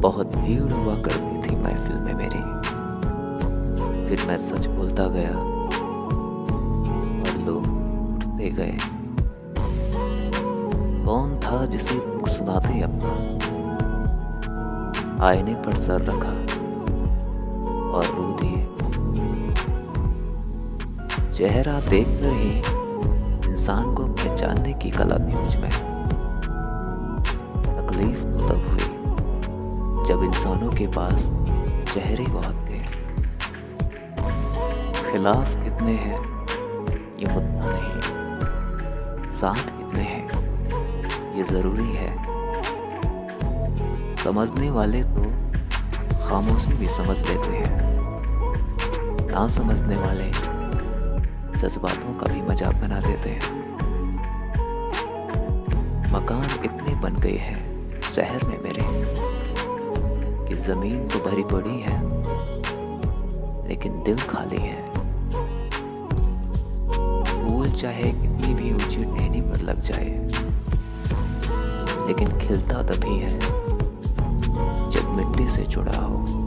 बहुत भीड़ हुआ करती थी महफिल में मेरी। फिर मैं सच बोलता गया और लोग उठते गए। कौन था जिसे दुख सुनाते अपना, आईने पर सर रखा और रो दिए। चेहरा देखकर ही इंसान को पहचानने की कला थी मुझ में। तकलीफ तो तब हुई जब इंसानों के पास चेहरे बहुत थे। खिलाफ कितने हैं ये मुद्दा नहीं, साथ कितने हैं ये जरूरी है। समझने वाले तो खामोशी भी समझ लेते हैं, ना समझने वाले जज्बातों का भी मजाक बना देते हैं। मकान इतने बन गए हैं शहर में मेरे कि जमीन तो भरी पड़ी है लेकिन दिल खाली है। फूल चाहे कितनी भी ऊंची टहनी पर लग जाए लेकिन खिलता तभी है जब मिट्टी से जुड़ा हो।